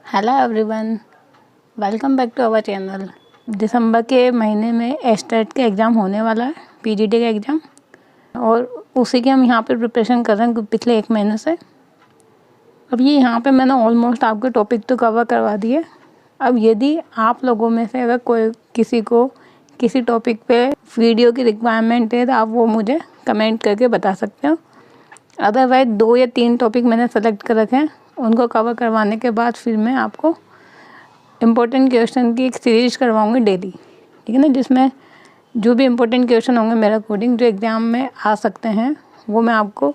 Hello everyone, welcome back to our channel. दिसंबर के महीने में एस्टेट के एग्ज़ाम होने वाला है, पीजीटी का एग्ज़ाम, और उसी की हम यहाँ पे प्रिपरेशन कर रहे हैं पिछले 1 महीने से। अब ये यहाँ पे मैंने ऑलमोस्ट आपके टॉपिक तो कवर करवा दिए। अब यदि आप लोगों में से अगर कोई किसी को किसी टॉपिक पे वीडियो की रिक्वायरमेंट है तो आप वो मुझे कमेंट करके बता सकते हो। अदरवाइज 2 या 3 टॉपिक मैंने सेलेक्ट कर रखे हैं, उनको कवर करवाने के बाद फिर मैं आपको इम्पोर्टेंट क्वेश्चन की एक सीरीज करवाऊंगी डेली, ठीक है ना, जिसमें जो भी इम्पोर्टेंट क्वेश्चन होंगे मेरे अकॉर्डिंग जो एग्ज़ाम में आ सकते हैं वो मैं आपको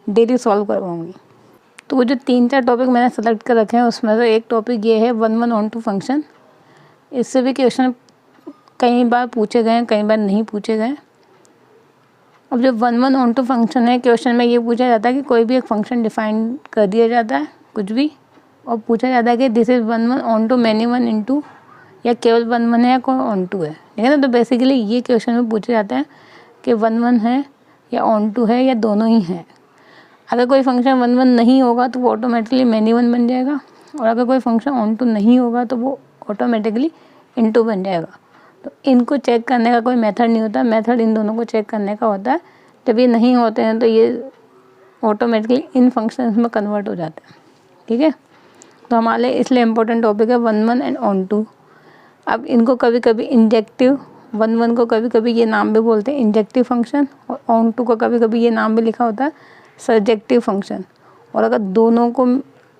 डेली सॉल्व करवाऊंगी। तो वो जो 3-4 टॉपिक मैंने सेलेक्ट कर रखे हैं उसमें से एक टॉपिक ये है 1-1 ऑन टू फंक्शन। इससे भी क्वेश्चन कई बार पूछे गए हैं, कई बार नहीं पूछे गए। अब जो 1-1 ऑन टू फंक्शन है, क्वेश्चन में ये पूछा जाता है कि कोई भी एक फंक्शन डिफाइन कर दिया जाता है कुछ भी, और पूछा जाता है कि this is 1-1 onto many 1 into, या केवल 1-1 है या कोई ऑन टू है, ठीक है ना। तो बेसिकली ये क्वेश्चन में पूछे जाते हैं कि 1-1 है या ऑन टू है या दोनों ही हैं। अगर कोई फंक्शन 1-1 नहीं होगा तो वो ऑटोमेटिकली मैनी 1 बन जाएगा, और अगर कोई फंक्शन ऑन टू नहीं होगा तो वो ऑटोमेटिकली इनटू बन जाएगा। तो इनको चेक करने का कोई मेथड नहीं होता, मेथड इन दोनों को चेक करने का होता है। जब ये नहीं होते हैं तो ये ऑटोमेटिकली इन फंक्शंस में कन्वर्ट हो जाते हैं, ठीक है। तो हमारे इसलिए इम्पोर्टेंट टॉपिक है 1-1 एंड ऑन टू। अब इनको कभी कभी इंजेक्टिव, 1-1 को कभी कभी ये नाम भी बोलते हैं इंजेक्टिव फंक्शन, और ऑन टू को कभी कभी ये नाम भी लिखा होता है सर्जेक्टिव फंक्शन। और अगर दोनों को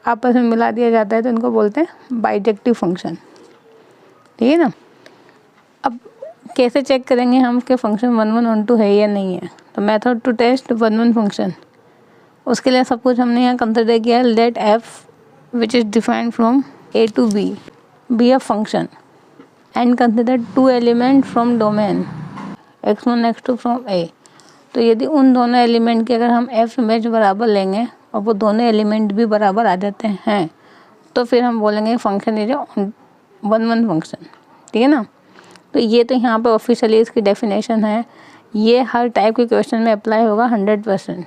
आपस में मिला दिया जाता है तो इनको बोलते हैं बाइजेक्टिव फंक्शन, ठीक है ना। अब कैसे चेक करेंगे हम कि फंक्शन 1-1 ऑन टू है या नहीं है। तो मेथड टू टेस्ट 1-1 फंक्शन, उसके लिए सब कुछ हमने यहाँ कंसिडर किया है। Let f which is defined from a to b a function and consider 2 element from domain x1 x2 फ्रॉम ए। तो यदि उन दोनों एलिमेंट के अगर हम एफ इमेज बराबर लेंगे और वो दोनों एलिमेंट भी बराबर आ जाते हैं तो फिर हम बोलेंगे फंक्शन इज 1-1 फंक्शन, ठीक है ना। तो ये तो यहाँ पे ऑफिशियली इसकी डेफिनेशन है। ये हर टाइप के क्वेश्चन में अप्लाई होगा 100%।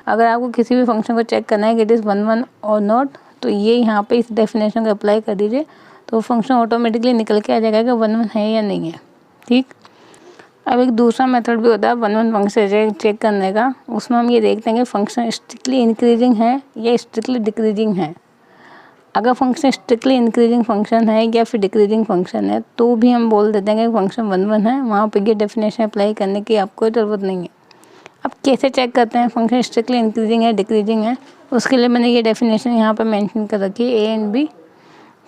अगर आपको किसी भी फंक्शन को चेक करना है कि इट इज़ 1-1 और नॉट, तो ये यहाँ पे इस डेफिनेशन को अप्लाई कर दीजिए, तो फंक्शन ऑटोमेटिकली निकल के आ जाएगा कि 1-1 है या नहीं है, ठीक। अब एक दूसरा मेथड भी होता है 1-1 फंक्शन चेक करने का। उसमें हम ये देखते हैं कि फंक्शन स्ट्रिक्टली इंक्रीजिंग है या स्ट्रिक्टली डिक्रीजिंग है। अगर फंक्शन स्ट्रिक्टली इंक्रीजिंग फंक्शन है या फिर डिक्रीजिंग फंक्शन है तो भी हम बोल देते हैं कि फंक्शन 1-1 है। वहाँ पे ये डेफिनेशन अप्लाई करने की आपको ज़रूरत नहीं है। अब कैसे चेक करते हैं फंक्शन स्ट्रिक्टली इंक्रीजिंग है डिक्रीजिंग है, उसके लिए मैंने ये डेफिनेशन यहाँ पर मेंशन कर रखी है ए एंड बी,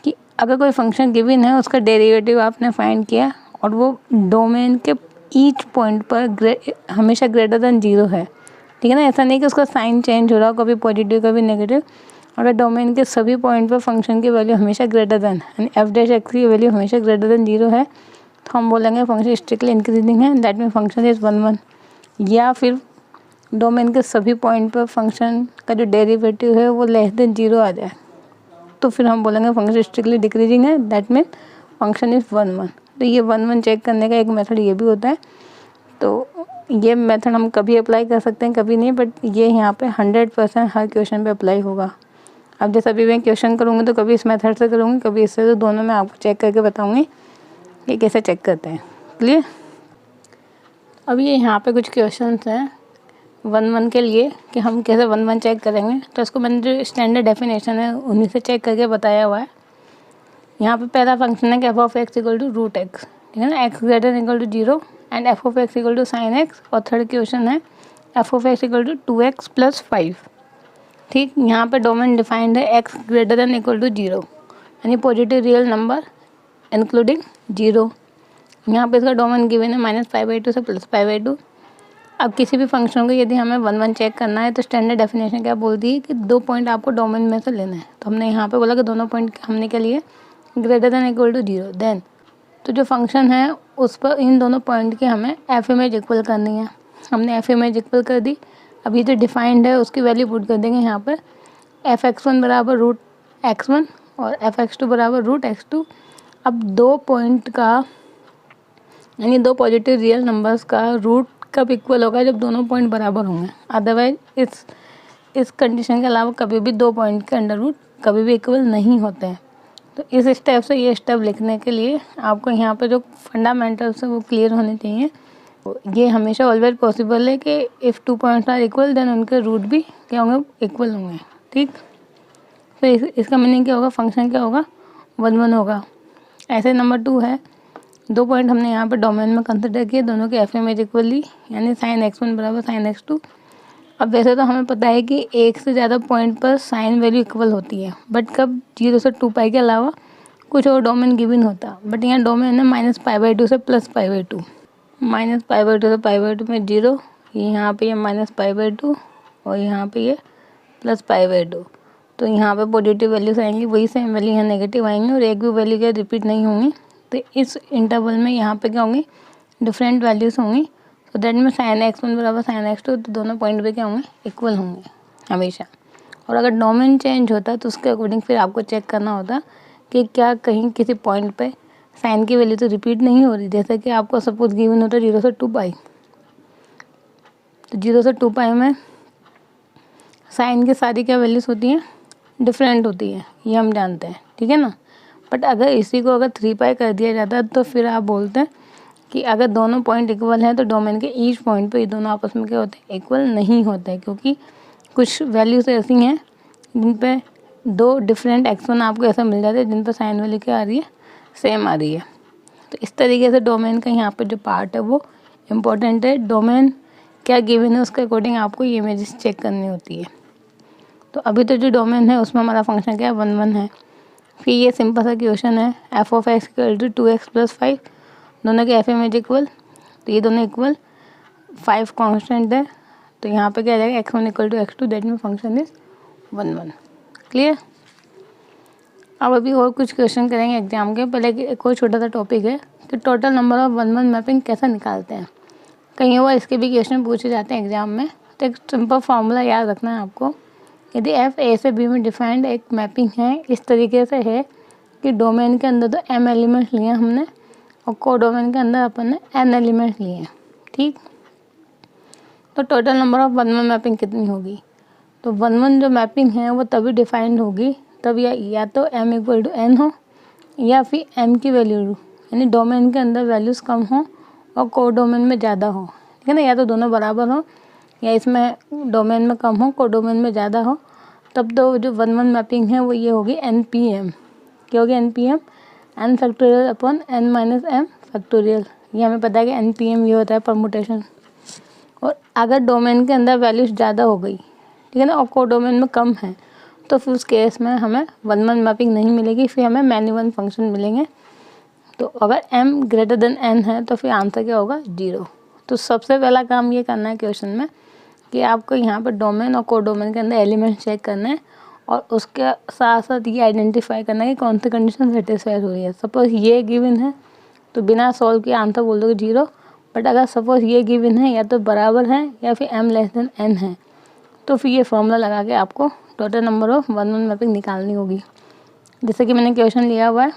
कि अगर कोई फंक्शन गिवन है उसका डेरिवेटिव आपने फाइंड किया और वो डोमेन के ईच पॉइंट पर हमेशा ग्रेटर देन 0 है, ठीक है ना। ऐसा नहीं कि उसका साइन चेंज हो रहा हो, कभी पॉजिटिव कभी नेगेटिव। अगर डोमेन के सभी पॉइंट पर फंक्शन की वैल्यू हमेशा ग्रेटर देन यानी एफ डैश एक्स की वैल्यू हमेशा ग्रेटर देन 0 है तो हम बोलेंगे फंक्शन स्ट्रिक्टली इंक्रीजिंग है, दैट मीन फंक्शन इज़ 1-1। या फिर डोमेन के सभी पॉइंट पर फंक्शन का जो डेरिवेटिव है वो लेस देन 0 आ जाए तो फिर हम बोलेंगे फंक्शन स्ट्रिक्टली डिक्रीजिंग है, दैट मीन फंक्शन इज़ 1-1। तो ये 1-1 चेक करने का एक मेथड ये भी होता है। तो ये मेथड हम कभी अप्लाई कर सकते हैं कभी नहीं, बट ये यहाँ पे 100% हर क्वेश्चन पे अप्लाई होगा। अब जैसे अभी मैं क्वेश्चन करूँगी तो कभी इस मेथड से करूँगी कभी इससे, तो दोनों में आपको चेक करके बताऊँगी कि कैसे चेक करते हैं, क्लियर। अब ये यहाँ पे कुछ क्वेश्चंस हैं 1-1 के लिए कि हम कैसे 1-1 चेक करेंगे। तो इसको मैंने जो स्टैंडर्ड डेफिनेशन है उन्हीं से चेक करके बताया हुआ है। यहाँ पे पहला फंक्शन है कि F of X equal to root X, ठीक है ना, X greater equal to 0 and F of X equal to sine X. और थर्ड क्वेश्चन है F of X equal to 2x + 5, ठीक। यहाँ पे डोमेन डिफाइंड है X greater than equal to 0 यानी पॉजिटिव रियल नंबर इंक्लूडिंग 0। यहाँ पे इसका डोमेन गिवन है -π/2 से +π/2। अब किसी भी फंक्शन को यदि हमें 1-1 चेक करना है तो स्टैंडर्ड डेफिनेशन क्या बोलती है कि 2 पॉइंट आपको डोमेन में से लेना है। तो हमने यहाँ पे बोला कि दोनों पॉइंट हमने क्या लिए greater than equal to 0। Then तो जो फंक्शन है उस पर इन दोनों पॉइंट की हमें एफ इमेज इक्वल करनी है। हमने एफ इमेज इक्वल कर दी। अब ये जो डिफाइंड है उसकी वैल्यू पुट कर देंगे यहाँ पर f(x1) बराबर √x1 और f(x2) बराबर √x2। अब 2 पॉइंट का यानी 2 पॉजिटिव रियल नंबर्स का रूट कब इक्वल होगा जब दोनों पॉइंट बराबर होंगे। अदरवाइज इस कंडीशन के अलावा कभी भी 2 पॉइंट के अंडर रूट कभी भी इक्वल नहीं होते हैं। तो इस स्टेप से ये स्टेप लिखने के लिए आपको यहाँ पे जो फंडामेंटल्स है वो क्लियर होने चाहिए। ये हमेशा ऑलवेज पॉसिबल है कि if 2 points are equal then उनके रूट भी क्या होंगे, इक्वल होंगे। ठीक, तो इसका मीनिंग क्या होगा, फंक्शन क्या होगा, 1 1 होगा। ऐसे नंबर 2 है, 2 पॉइंट हमने यहाँ पे डोमेन में कंसिडर किए, दोनों के एफ इमेज इक्वली, यानी साइन x1 बराबर साइन x2। अब वैसे तो हमें पता है कि एक से ज़्यादा पॉइंट पर साइन वैल्यू इक्वल होती है, बट कब 0 से 2 पाई के अलावा कुछ और डोमेन गिवन होता। बट यहाँ डोमेन है -π/2 से +π/2, -π/2 से π/2 में 0, यहाँ पे ये -π/2 और यहाँ पे ये +π/2। तो यहाँ पे पॉजिटिव वैल्यूज आएंगी, वही सेम वैल्यू यहाँ नेगेटिव आएंगी और एक भी वैल्यू क्या रिपीट नहीं होंगी। तो इस इंटरवल में यहाँ पे क्या होंगी, डिफरेंट वैल्यूज़ होंगी। तो दैट में साइन x1 बराबर साइन x2, तो दोनों पॉइंट पे क्या होंगे, इक्वल होंगे हमेशा। और अगर डोमेन चेंज होता है तो उसके अकॉर्डिंग फिर आपको चेक करना होता कि क्या कहीं किसी पॉइंट पे साइन की वैल्यू तो रिपीट नहीं हो रही। जैसे कि आपको सपोज गिवन होता है 0 से 2 पाई, तो 0 से 2 पाई में साइन की सारी क्या वैल्यूज़ होती हैं, डिफरेंट होती है, ये हम जानते हैं, ठीक है ना। बट अगर इसी को अगर 3 पाई कर दिया जाता है तो फिर आप बोलते हैं कि अगर दोनों पॉइंट इक्वल हैं तो डोमेन के ईच पॉइंट पे ये दोनों आपस में क्या होते हैं, इक्वल नहीं होते हैं, क्योंकि कुछ वैल्यूज ऐसी हैं जिन पे दो डिफरेंट x1 आपको ऐसा मिल जाता है जिन पर साइन वैल्यू क्या आ रही है, सेम आ रही है। तो इस तरीके से डोमेन का यहाँ पे जो पार्ट है वो इम्पोर्टेंट है। डोमेन क्या गिवन है उसके अकॉर्डिंग आपको ये इमेजेस चेक करनी होती है। तो अभी तो जो डोमेन है उसमें हमारा फंक्शन क्या है, 1 1 है। फिर ये सिंपल सा क्वेश्चन है, f(x) = 2x + 5, दोनों के एफ इमेज इक्वल, तो ये दोनों इक्वल, 5 कांस्टेंट है, तो यहाँ पे क्या आ जाएगा, x1 = x2, दैट में फंक्शन इज 1 1। क्लियर। अब अभी और कुछ क्वेश्चन करेंगे एग्जाम के पहले। एक और छोटा सा टॉपिक है कि टोटल नंबर ऑफ 1 1 मैपिंग कैसे निकालते हैं। कहीं और इसके भी क्वेश्चन पूछे जाते हैं एग्जाम में। तो एक सिंपल फार्मूला याद रखना है आपको। यदि f a से b में डिफाइंड एक मैपिंग है, इस तरीके से है कि डोमेन के अंदर तो m एलिमेंट्स लिए हमने और कोडोमेन के अंदर अपन ने n एलिमेंट्स लिए हैं, ठीक। तो टोटल नंबर ऑफ 1 1 मैपिंग कितनी होगी, तो 1 1 जो मैपिंग है वो तभी डिफाइंड होगी तब या तो m = n हो या फिर m की वैल्यू यानी डोमेन के अंदर वैल्यूज़ कम हो और कोडोमेन में ज़्यादा हो, ठीक है ना। या तो दोनों बराबर हो या इसमें डोमेन में कम हो कोडोमेन में ज़्यादा हो, तब तो जो 1 1 मैपिंग है वो ये होगी NPM। क्या होगी, NPM, n factorial upon n minus m factorial. ये हमें पता है कि NPM ये होता है परमुटेशन। और अगर डोमेन के अंदर वैल्यूज ज़्यादा हो गई, ठीक है ना, और कोडोमेन में कम है, तो फिर उस केस में हमें 1 1 मैपिंग नहीं मिलेगी, फिर हमें मैनी वन फंक्शन मिलेंगे। तो अगर m > n है तो फिर आंसर क्या होगा, 0। तो सबसे पहला काम ये करना है क्वेश्चन में कि आपको यहाँ पर डोमेन और कोडोमेन के अंदर एलिमेंट चेक करना है और उसके साथ साथ ये आइडेंटिफाई करना है कि कौन सी कंडीशन सेटिस्फाई हो रही है। सपोज ये गिवन है तो बिना सॉल्व किए आंसर बोल दोगे 0। बट अगर सपोज ये गिवन है या तो बराबर है या फिर m < n है, तो फिर ये फॉर्मूला लगा के आपको टोटल नंबर ऑफ 1 1 मैपिंग निकालनी होगी। जैसे कि मैंने क्वेश्चन लिया हुआ है,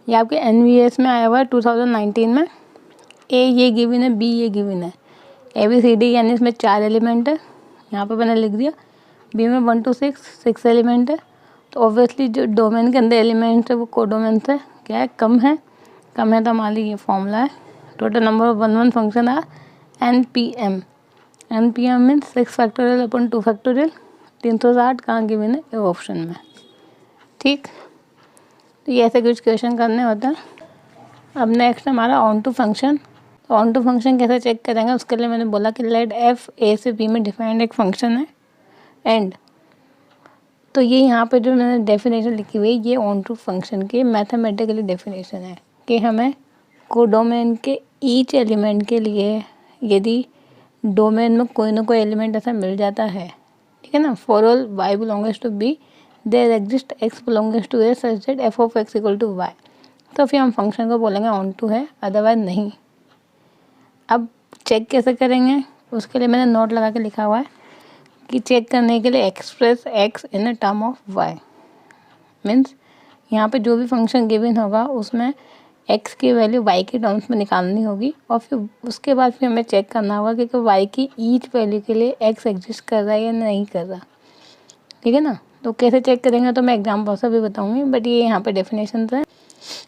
ये आपके NVS में आया हुआ है 2019 में। A ये गिवन है, B ये गिवन है, ABCD यानी इसमें 4 एलिमेंट है, यहाँ पे मैंने लिख दिया। B में 1 to 6 एलिमेंट है। तो ऑब्वियसली जो डोमेन के अंदर एलिमेंट है वो कोडोमेन से क्या है, कम है। कम है तो हमारे लिए ये फॉर्मूला है। टोटल नंबर ऑफ 1 1 फंक्शन है NPM। NPM means 6 factorial upon 2 factorial. 360 कहाँ गिवन है, ये ऑप्शन में, ठीक। तो ये ऐसे कुछ क्वेश्चन करने होते हैं। अब नेक्स्ट हमारा ऑन टू फंक्शन। तो ऑन टू फंक्शन कैसे चेक करेंगे, उसके लिए मैंने बोला कि लेट f a से b में डिफाइंड एक फंक्शन है एंड। तो ये यहाँ पे जो मैंने डेफिनेशन लिखी हुई है ये ऑन टू फंक्शन की मैथमेटिकली डेफिनेशन है कि हमें कोडोमेन के ईच एलिमेंट के लिए यदि डोमेन में कोई ना कोई एलिमेंट ऐसा मिल जाता है, ठीक है ना, for all y belongs to b there exist x belongs to a such that f of x equal to y, तो फिर हम फंक्शन को बोलेंगे ऑन टू है, अदरवाइज नहीं। अब चेक कैसे करेंगे, उसके लिए मैंने नोट लगा के लिखा हुआ है कि चेक करने के लिए express x in a term of y। Means यहाँ पे जो भी फंक्शन गिवन होगा उसमें x की वैल्यू y के टर्म्स में निकालनी होगी और फिर उसके बाद फिर हमें चेक करना होगा कि y की ईच वैल्यू के लिए x एग्जिस्ट कर रहा है या नहीं कर रहा, ठीक है ना। तो कैसे चेक करेंगे तो मैं एग्जाम्पल से भी बताऊँगी, बट ये यहाँ पे डेफिनेशन है।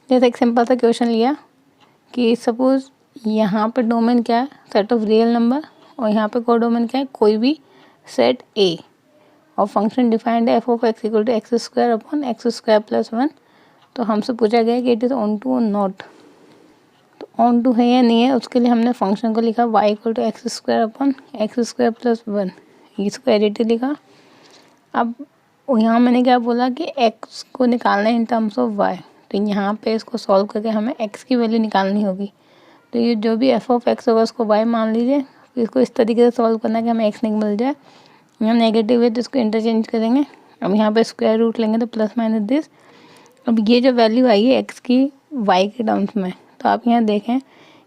जैसे एक सिंपल सा क्वेश्चन लिया कि सपोज़ यहाँ पे डोमेन क्या है, सेट ऑफ रियल नंबर, और यहाँ पे कोडोमेन क्या है, कोई भी सेट ए, और फंक्शन डिफाइंड है F of X equal to X square upon X square plus 1। तो हमसे पूछा गया कि इट इज़ ऑन टू और नॉट, तो ऑन टू है या नहीं है, उसके लिए हमने फंक्शन को लिखा Y equal to X square upon X square plus 1, इसको एडिटिव लिखा। अब यहाँ मैंने क्या बोला कि x को निकालना है इन टर्म्स ऑफ y, तो यहाँ पे इसको सॉल्व करके हमें x की वैल्यू निकालनी होगी। तो ये जो भी f ऑफ x होगा उसको y मान लीजिए, फिर इसको इस तरीके से सॉल्व करना है कि हमें x मिल जाए। यहाँ नेगेटिव है तो इसको इंटरचेंज करेंगे। अब यहाँ पे स्क्वायर रूट लेंगे तो प्लस माइनस दिस। अब ये जो वैल्यू आई है x की y के टर्म्स में, तो आप यहाँ देखें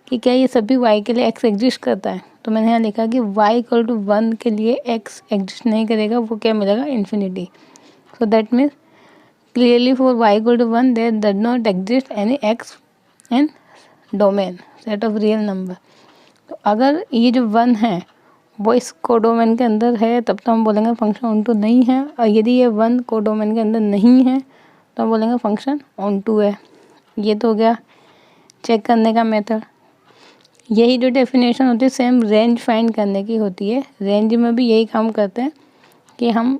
कि क्या ये सभी y के लिए x एग्जिस्ट करता है। तो मैंने यहाँ लिखा कि y इक्वल टू 1 के लिए x एग्जिस्ट नहीं करेगा, वो क्या मिलेगा, infinity. So that means clearly for y equal to 1 there does not exist any x in domain set of real number। तो अगर ये जो 1 है वो इस कोडोमेन के अंदर है तब तो हम बोलेंगे फंक्शन ऑन टू नहीं है, और यदि ये 1 कोडोमेन के अंदर नहीं है तो हम बोलेंगे फंक्शन ऑन टू है। ये तो हो गया चेक करने का मेथड। यही जो डेफिनेशन होती है सेम रेंज फाइंड करने की होती है। रेंज में भी यही काम करते हैं कि हम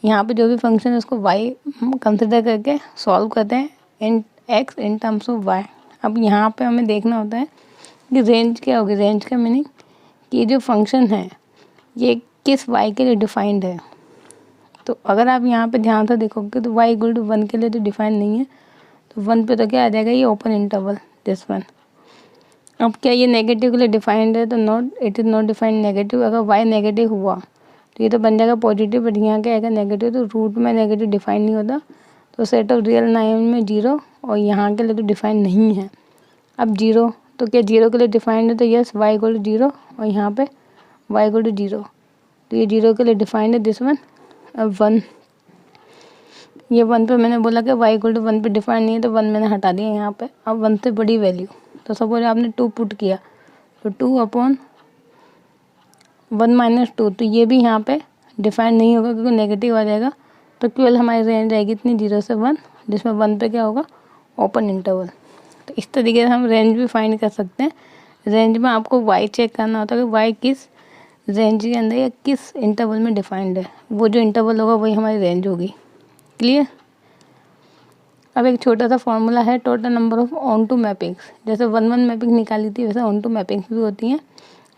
यहाँ पे जो भी फंक्शन है उसको y कंसिडर करके सॉल्व करते हैं इन x in terms of y। अब यहाँ पे हमें देखना होता है कि रेंज क्या होगी। रेंज का मीनिंग कि जो फंक्शन है ये किस y के लिए डिफाइंड है। तो अगर आप यहाँ पे ध्यान से देखोगे तो y इक्वल टू 1 के लिए तो डिफाइंड नहीं है, तो 1 पे तो क्या आ जाएगा, ये ओपन इंटरवल दिस वन। अब क्या ये नेगेटिव के लिए डिफाइंड है, तो not, it is not defined negative. अगर y नेगेटिव हुआ तो ये तो बन जाएगा पॉजिटिव, बट यहाँ क्या आएगा नेगेटिव, तो रूट में नेगेटिव डिफाइन नहीं होता। तो सेट ऑफ रियल नाइन में 0, और यहाँ के लिए तो डिफाइन नहीं है। अब 0 तो क्या 0 के लिए डिफाइंड है, तो यस y इक्वल टू 0, और यहाँ पे y इक्वल टू 0, तो ये 0 के लिए डिफाइंड है दिस वन। अब 1, ये 1 पे मैंने बोला कि y इक्वल टू 1 पे डिफाइंड नहीं है, तो 1 मैंने हटा दिया यहाँ पे। अब 1 से बड़ी वैल्यू, तो सपोज आपने 2 पुट किया, तो 2 अपॉन 1 माइनस 2, तो ये भी यहाँ पे डिफाइन नहीं होगा क्योंकि नेगेटिव आ जाएगा। तो केवल हमारी रेंज आएगी इतनी 0 से 1, जिसमें 1 पे क्या होगा, ओपन इंटरवल। तो इस तरीके से हम रेंज भी फाइंड कर सकते हैं। रेंज में आपको y चेक करना होता है कि y किस रेंज के अंदर या किस इंटरवल में डिफाइंड है। वो जो इंटरवल होगा वही हमारी रेंज होगी। क्लियर। अब एक छोटा सा फॉर्मूला है total number of onto mappings. जैसे 1 मैपिंग निकाली थी वैसे ऑन टू मैपिंग्स भी होती हैं।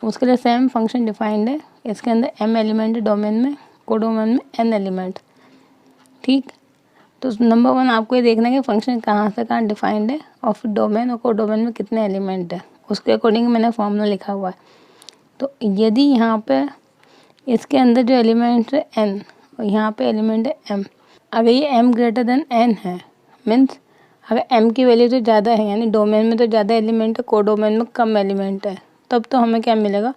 उसके लिए सेम फंक्शन डिफाइंड है। इसके अंदर m एलिमेंट है डोमेन में, कोडोमेन में n एलिमेंट। ठीक, तो नंबर 1 आपको ये देखना है कि फंक्शन कहाँ से कहाँ डिफाइंड है और फिर डोमेन और कोडोमेन में कितने एलिमेंट है, उसके अकॉर्डिंग मैंने फॉर्मूला लिखा हुआ है। तो यदि यहाँ पे इसके अंदर जो एलिमेंट है n और यहाँ पे एलिमेंट है m, अगर ये m ग्रेटर देन n है, मीन्स अगर m की वैल्यू तो ज़्यादा है, यानी डोमेन में तो ज़्यादा एलिमेंट है, कोडोमेन में कम एलिमेंट है, तब तो हमें क्या मिलेगा,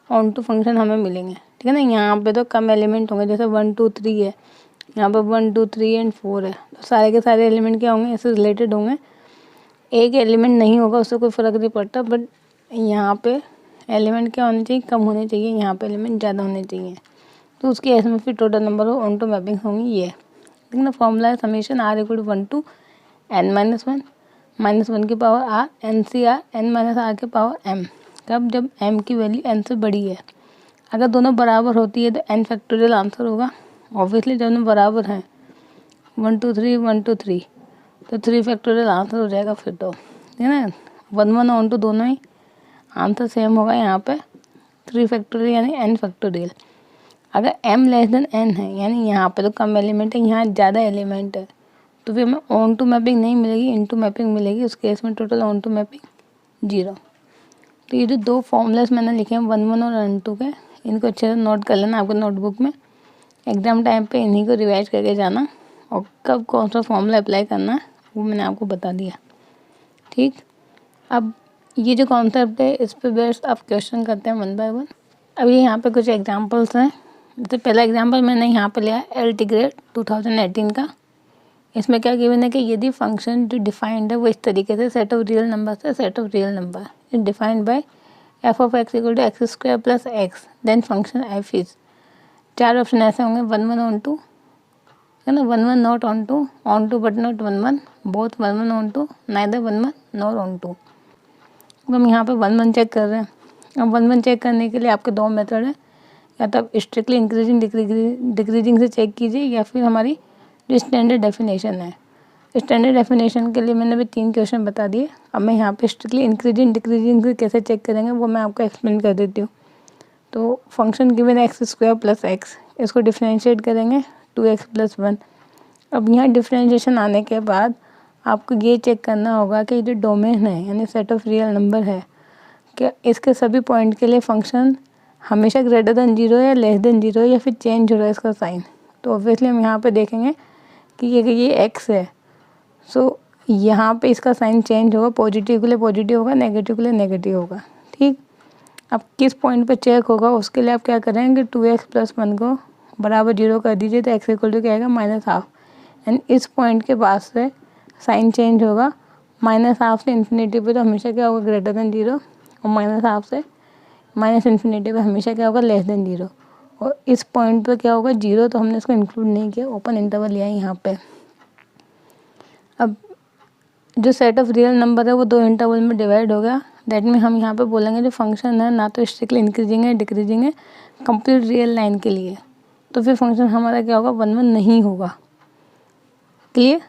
ऑन टू फंक्शन हमें मिलेंगे। ठीक है ना। यहाँ पे तो कम एलिमेंट होंगे, जैसे 1 2 3 है, यहाँ पे 1 2 3 एंड 4 है, तो सारे के सारे एलिमेंट क्या होंगे, इससे रिलेटेड होंगे। एक एलिमेंट नहीं होगा उससे कोई फ़र्क नहीं पड़ता, बट यहाँ पे एलिमेंट क्या होने चाहिए, कम होने चाहिए, यहाँ पे एलिमेंट ज़्यादा होने चाहिए। तो उसके केस में फिर total number of onto mapping होंगी ये। ठीक ना। फॉर्मूला है summation r equal to 1 to n minus 1 minus 1 की power r n C R n minus r के पावर m। कब, जब m की वैल्यू n से बड़ी है। अगर दोनों बराबर होती है तो n फैक्टोरियल आंसर होगा। ऑब्वियसली जब दोनों बराबर हैं 1 2 3 1 2 3, तो 3 फैक्टोरियल आंसर हो जाएगा फिर तो। ठीक है ना। 1 1 ऑन टू दोनों ही आंसर सेम होगा यहाँ पे 3 फैक्टोरियल यानी n फैक्टोरियल। अगर m लेस देन n है, यानी यहाँ पे तो कम एलिमेंट है, यहाँ ज़्यादा एलिमेंट है, तो फिर हमें ऑन टू मैपिंग नहीं मिलेगी, इन टू मैपिंग मिलेगी। उस केस में टोटल ऑन टू मैपिंग 0। तो ये जो दो फॉर्मूलाज मैंने लिखे हैं 1 1 और n 2 के, इनको अच्छे से नोट कर लेना आपके नोटबुक में। एग्ज़ाम टाइम पे इन्हीं को रिवाइज करके जाना, और कब कौन सा फॉर्मूला अप्लाई करना है वो मैंने आपको बता दिया। ठीक, अब ये जो कॉन्सेप्ट है इस पे बेस्ड आप क्वेश्चन करते हैं 1 बाय 1। अब ये यहाँ पे कुछ एग्जांपल्स हैं। जैसे पहला एग्जांपल मैंने यहाँ पे लिया LT ग्रेड 2018 का। इसमें क्या गिवन है कि यदि फंक्शन जो डिफाइंड है वो इस तरीके से सेट ऑफ रियल नंबर से set of real number is defined by f of x equal to X square plus X, then function f is. 4 option ऐसे होंगे 1 1 ऑन टू, है ना, 1 1 not onto but not 1 1, both 1 1 onto, neither 1 1 nor onto. तो हम यहाँ पे 1 1 check कर रहे हैं। अब 1 1 चेक करने के लिए आपके दो मेथड है, या तो आप स्ट्रिक्टली इंक्रीजिंग डिक्रीजिंग से चेक कीजिए, या फिर हमारी जो स्टैंडर्ड डेफिनेशन है। स्टैंडर्ड डेफिनेशन के लिए मैंने भी 3 क्वेश्चन बता दिए। अब मैं यहाँ पे स्ट्रिक्टली इंक्रीजिंग डिक्रीजिंग से कैसे चेक करेंगे वो मैं आपको एक्सप्लेन कर देती हूँ। तो function given x square plus x, इसको डिफ्रेंशिएट करेंगे 2x प्लस 1। अब यहाँ डिफ्रेंशिएशन आने के बाद आपको ये चेक करना होगा कि जो डोमेन है यानी सेट ऑफ रियल नंबर है, क्या इसके सभी पॉइंट के लिए फंक्शन हमेशा ग्रेटर देन 0 या लेस देन 0 या फिर चेंज हो रहा है इसका साइन। तो ऑब्वियसली हम यहाँ पे देखेंगे कि ये x है, सो यहाँ पे इसका साइन चेंज होगा, पॉजिटिव के लिए पॉजिटिव होगा, नेगेटिव के लिए नेगेटिव होगा। ठीक, अब किस पॉइंट पे चेक होगा उसके लिए आप क्या करेंगे, 2x प्लस 1 को बराबर 0 कर दीजिए, तो x इक्वल टू क्या आएगा, -½ एंड इस पॉइंट के पास से साइन चेंज होगा, -½ से इन्फिनिटी पे तो हमेशा क्या होगा, ग्रेटर देन 0, और -½ से -∞ पे हमेशा क्या होगा, लेस देन 0। और इस पॉइंट पे क्या होगा, 0, तो हमने इसको इंक्लूड नहीं किया, ओपन इंटरवल लिया है यहाँ पे। अब जो सेट ऑफ रियल नंबर है वो 2 इंटरवल में डिवाइड हो गया। दैट में हम यहाँ पे बोलेंगे जो फंक्शन है ना तो स्ट्रिक्टली इंक्रीजिंग है डिक्रीजिंग है कंप्लीट रियल लाइन के लिए, तो फिर फंक्शन हमारा क्या होगा, 1 1 नहीं होगा। क्लियर।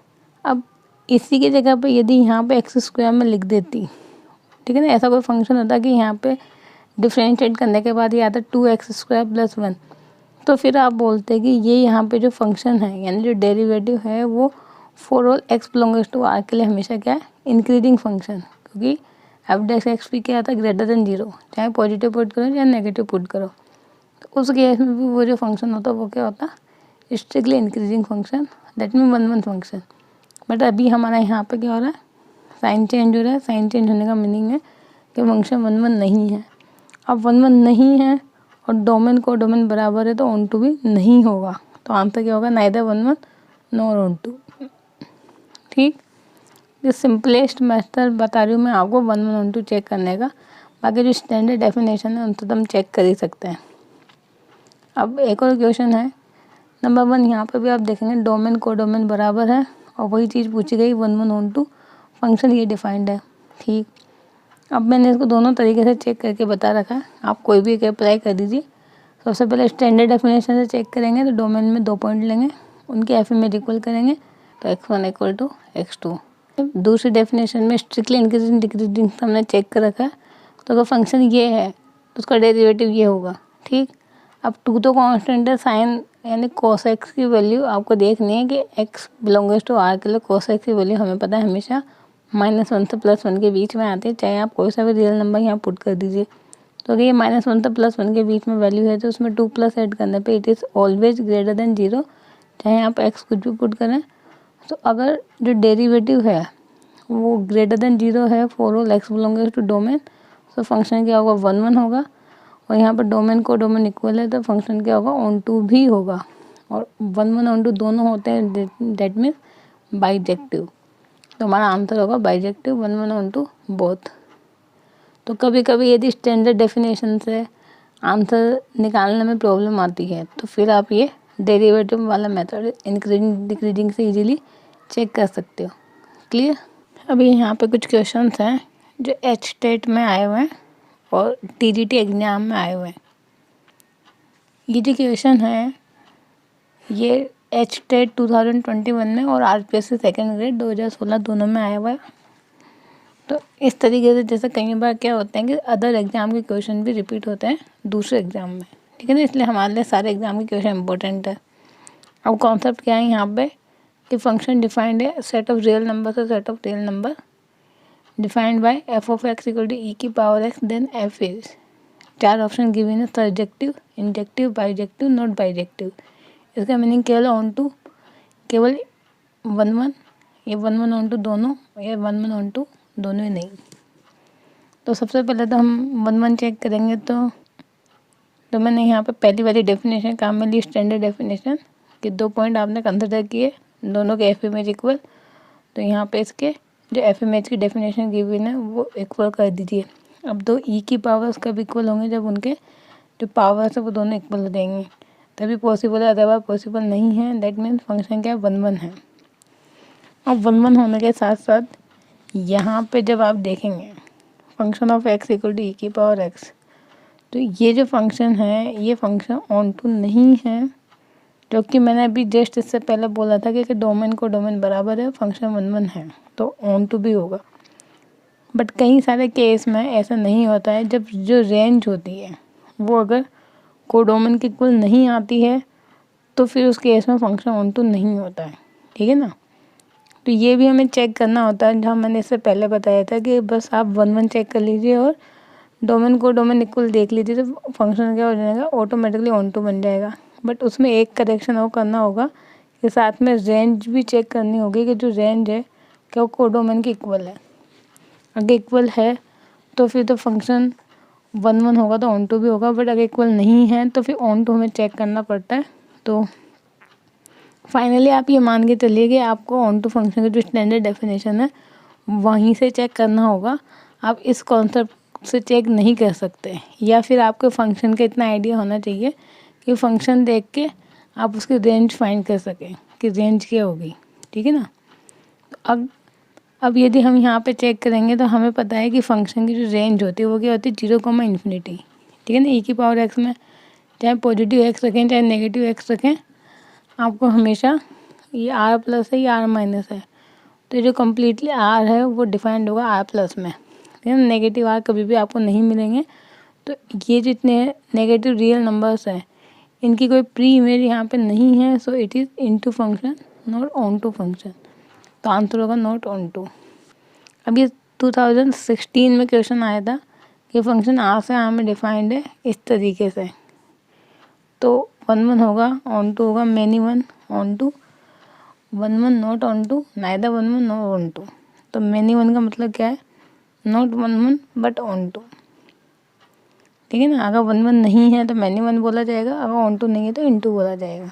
अब इसी की जगह पे यदि यहाँ पे एक्स स्क्वायर में लिख देती, ठीक है ना, ऐसा कोई फंक्शन होता कि यहाँ पे डिफ्रेंशिएट करने के बाद ये आता 2x स्क्वायर प्लस 1, तो फिर आप बोलते कि ये यहाँ पे जो फंक्शन है यानी जो डेरिवेटिव है वो for all x belongs to r के लिए हमेशा क्या है, इंक्रीजिंग फंक्शन, क्योंकि एफ डैश एक्स भी क्या आता है, ग्रेटर देन 0, चाहे पॉजिटिव पुट करो चाहे नेगेटिव पुट करो। तो उस केस में भी वो जो फंक्शन होता है वो क्या होता है, strictly increasing function, that mean 1 1 function. But अभी हमारा यहाँ पे क्या हो रहा है, साइन चेंज हो रहा है। साइन चेंज होने का मीनिंग है कि फंक्शन 1 1 नहीं है। अब 1 1 नहीं है और डोमेन को डोमेन बराबर है तो ऑन टू भी नहीं होगा, तो आंसर क्या होगा, नाइदर 1 1 नॉर ऑन टू। ठीक, ये सिंपलेस्ट मेथड बता रही हूँ मैं आपको 1 1 ऑन टू चेक करने का। बाकी जो स्टैंडर्ड डेफिनेशन है उनसे तो हम चेक कर ही सकते हैं। अब एक और क्वेश्चन है नंबर 1, यहाँ पे भी आप देखेंगे डोमेन को डोमेन बराबर है और वही चीज़ पूछी गई 1 1 ऑन टू, फंक्शन ये डिफाइंड है। ठीक, अब मैंने इसको दोनों तरीके से चेक करके बता रखा है, आप कोई भी एक अप्लाई कर दीजिए। सबसे पहले स्टैंडर्ड डेफिनेशन से चेक करेंगे तो डोमेन में 2 पॉइंट लेंगे, उनके एफ इमेज इक्वल करेंगे तो x1 इक्वल टू x2। दूसरी डेफिनेशन में स्ट्रिक्टली इंक्रीजिंग डिक्रीजिंग हमने चेक कर रखा है, तो अगर फंक्शन ये है तो उसका डेरिवेटिव ये होगा। ठीक, अब 2 तो कांस्टेंट है, साइन यानी cos x की वैल्यू आपको देखनी है कि x बिलोंग्स टू r के लिए cos x की वैल्यू हमें पता है हमेशा -1 से +1 के बीच में आती है, चाहे आप कोई सा भी रियल नंबर यहाँ पुट कर दीजिए। तो अगर ये -1 से +1 के बीच में वैल्यू है तो उसमें 2 प्लस ऐड करने पे it is always greater than 0, चाहे आप x कुछ भी पुट करें। तो अगर जो डेरिवेटिव है वो ग्रेटर देन 0 है for all x belongs to domain, तो फंक्शन क्या होगा, 1 1 होगा। और यहाँ पर डोमेन को डोमेन इक्वल है तो फंक्शन क्या होगा, ऑन टू भी होगा। और 1 1 ऑन टू दोनों होते हैं, दैट मीन्स बाइजेक्टिव, तो हमारा आंसर होगा बाइजेक्टिव 1 1 ऑन टू बोथ। तो कभी कभी यदि स्टैंडर्ड डेफिनेशन से आंसर निकालने में प्रॉब्लम आती है तो फिर आप ये डेरिवेटिव वाला मेथड इंक्रीजिंग डिक्रीजिंग से इजीली चेक कर सकते हो। क्लियर। अभी यहाँ पे कुछ क्वेश्चंस हैं जो HTET में आए हुए हैं और TGT एग्ज़ाम में आए हुए हैं। ये जो क्वेश्चन है ये HTET 2021 में और RPSC सेकेंड ग्रेड 2016 दोनों में आया हुआ है। तो इस तरीके से जैसे कई बार क्या होता है कि अदर एग्ज़ाम के क्वेश्चन भी रिपीट होते हैं दूसरे एग्ज़ाम में, ठीक है ना, इसलिए हमारे लिए सारे एग्ज़ाम के क्वेश्चन इंपॉर्टेंट है। अब कॉन्सेप्ट क्या है यहाँ पे कि फंक्शन डिफाइंड है सेट ऑफ रियल नंबर से set of real number defined by f of x equal to e की power x then f is, 4 option given है, surjective, injective, bijective, not bijective. इसका मीनिंग केवल onto, केवल 1 1, ये 1 1 on to दोनों, ये 1 1 on to दोनों ही नहीं। तो सबसे पहले तो हम 1 1 चेक करेंगे। तो मैंने यहाँ पे पहली वाली डेफिनेशन काम में ली, स्टैंडर्ड डेफिनेशन कि 2 पॉइंट आपने कंसिडर किए, दोनों के एफ इमेज इक्वल, तो यहाँ पे इसके जो एफ इमेज की डेफिनेशन गिवन है वो इक्वल कर दीजिए। अब 2 ई की पावर्स कब इक्वल होंगे, जब उनके जो पावर्स है वो दोनों इक्वल हो जाएंगे। तभी पॉसिबल है, अदरवाइज पॉसिबल नहीं है। दैट मीन्स फंक्शन क्या है, 1 1 है। अब 1 1 होने के साथ साथ यहाँ पे जब आप देखेंगे function of x equal to e⁻x, तो ये जो फंक्शन है ये फंक्शन ऑन टू नहीं है, क्योंकि मैंने अभी जस्ट इससे पहले बोला था कि डोमेन को डोमेन बराबर है, फंक्शन 1 1 है तो ऑन टू भी होगा। बट कई सारे केस में ऐसा नहीं होता है, जब जो रेंज होती है वो अगर कोडोमेन के इक्वल नहीं आती है तो फिर उस केस में फंक्शन ऑन टू नहीं होता है, ठीक है ना। तो ये भी हमें चेक करना होता है, जहाँ मैंने इससे पहले बताया था कि बस आप 1 1 चेक कर लीजिए और डोमेन को डोमेन इक्वल देख लीजिए, तो फंक्शन क्या हो जाएगा, ऑटोमेटिकली ऑन टू बन जाएगा। बट उसमें एक करेक्शन और करना होगा कि साथ में रेंज भी चेक करनी होगी कि जो रेंज है क्या वो कोडोमेन के इक्वल है। अगर इक्वल है तो फिर तो फंक्शन 1 1 होगा तो ऑन टू भी होगा, बट अगर इक्वल नहीं है तो फिर ऑन टू हमें चेक करना पड़ता है। तो फाइनली आप ये मान के चलिए कि आपको ऑन टू फंक्शन की जो स्टैंडर्ड डेफिनेशन है वहीं से चेक करना होगा, आप इस कॉन्सेप्ट से चेक नहीं कर सकते। या फिर आपको फंक्शन का इतना आइडिया होना चाहिए कि फंक्शन देख के आप उसकी रेंज फाइंड कर सकें कि रेंज क्या होगी, ठीक है ना। तो अब यदि हम यहाँ पे चेक करेंगे तो हमें पता है कि फंक्शन की जो रेंज होती है वो क्या होती है, 0, ठीक है ना। e⁻x में चाहे पॉजिटिव x रखें चाहे नेगेटिव x रखें, आपको हमेशा ये r प्लस है या r माइनस है, तो जो कम्प्लीटली r है वो डिफाइंड होगा r प्लस में, ठीक है ना। नेगेटिव r कभी भी आपको नहीं मिलेंगे। तो ये जितने नेगेटिव रियल नंबर्स हैं इनकी कोई प्री इमेज यहाँ पे नहीं है, so it is into function not onto function. तो आंसर होगा नॉट ऑन टू। अब ये 2016 में क्वेश्चन आया था कि फंक्शन r से r में डिफाइंड है इस तरीके से, तो 1 1 होगा, ऑन टू होगा, many 1 onto, 1 1 not onto, neither 1 1 not onto. तो मैनी 1 का मतलब क्या है, नॉट 1 1 बट ऑन टू, ठीक है ना। अगर 1 1 नहीं है तो मैनी 1 बोला जाएगा, अगर ऑन टू नहीं है तो इनटू बोला जाएगा।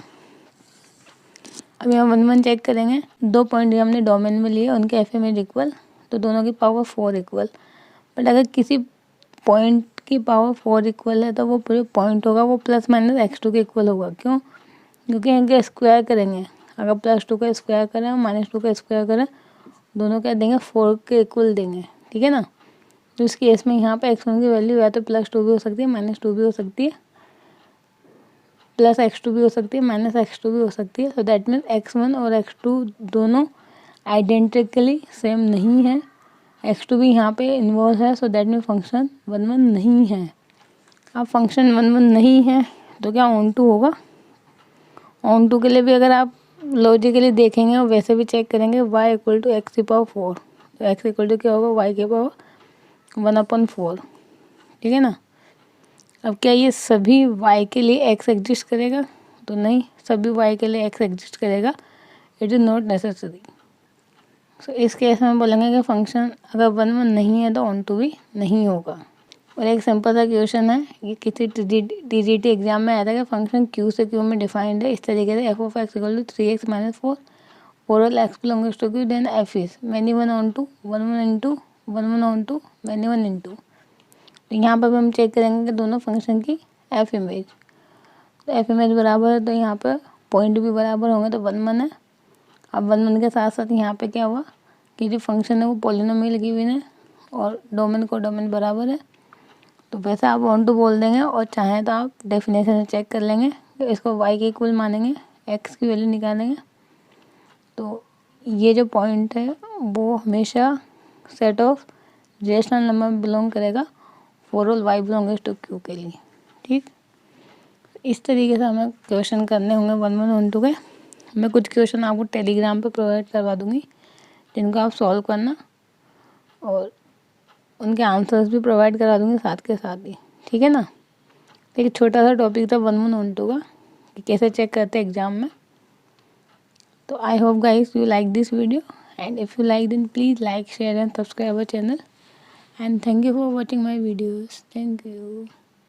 अब यहाँ 1 1 चेक करेंगे, 2 पॉइंट हमने डोमेन में लिए, उनके एफ इमेज इक्वल, तो दोनों की पावर 4 इक्वल। बट अगर किसी पॉइंट की पावर 4 इक्वल है तो वो पूरे पॉइंट होगा वो प्लस माइनस x2 के इक्वल होगा। क्यों? क्योंकि इनके स्क्वायर करेंगे, अगर +2 का स्क्वायर करें और -2 का स्क्वायर करें, दोनों क्या देंगे, 4 के इक्वल देंगे, ठीक है ना। तो इस केस में यहाँ पे x1 की वैल्यू या तो +2 भी हो सकती है, -2 भी हो सकती है, +x2 भी हो सकती है, -x2 भी हो सकती है। सो दैट मीन्स x1 और x2 दोनों आइडेंटिकली सेम नहीं है, x2 भी यहाँ पे इन्वॉल्व है, सो दैट मीन फंक्शन 1 1 नहीं है। अब फंक्शन 1 1 नहीं है तो क्या ऑन टू होगा। ऑन टू के लिए भी अगर आप लॉजिकली देखेंगे और वैसे भी चेक करेंगे, y इक्वल टू x⁴, तो x इक्वल टू क्या होगा, y के पावर 1/4, ठीक है ना। अब क्या ये सभी y के लिए x एग्जिस्ट करेगा, तो नहीं, सभी y के लिए x एग्जिस्ट करेगा, इट इज़ नॉट नेसेसरी। सो इस केस में बोलेंगे कि फंक्शन अगर 1 1 नहीं है तो ऑन टू भी नहीं होगा। और एक सिंपल सा क्वेश्चन है, ये किसी TGT एग्जाम में आया था कि फंक्शन q से q में डिफाइंड है इस तरीके से, f(x) equal to 3x - 4 overall x belongs to q, then f is many 1 onto, 1 1 into 1 1 onto, many 1 into. तो यहाँ पर भी हम चेक करेंगे कि दोनों फंक्शन की f इमेज, तो f इमेज बराबर है तो यहाँ पर पॉइंट भी बराबर होंगे, तो 1 1 है। अब 1 1 के साथ साथ यहाँ पे क्या हुआ कि जो फंक्शन है वो पॉलिनोमियल गिवन है और डोमेन को डोमेन बराबर है, तो वैसे आप ऑन टू बोल देंगे, और चाहें तो आप डेफिनेशन से चेक कर लेंगे, तो इसको y के इक्वल मानेंगे, x की वैल्यू निकालेंगे, तो ये जो पॉइंट है वो हमेशा सेट ऑफ रेशनल नंबर में बिलोंग करेगा for all y belongs to q के लिए, ठीक। इस तरीके से हमें क्वेश्चन करने होंगे 1 1 ऑन टू के। मैं कुछ क्वेश्चन आपको टेलीग्राम पे प्रोवाइड करवा दूँगी जिनको आप सॉल्व करना, और उनके आंसर्स भी प्रोवाइड करा दूँगी साथ के साथ ही, ठीक है ना। एक छोटा सा टॉपिक था 1 1 ऑन टू का कि कैसे चेक करते हैं एग्ज़ाम में। तो I hope guys you like this video, and if you like then please like, share and subscribe our channel, and thank you for watching my videos. Thank you.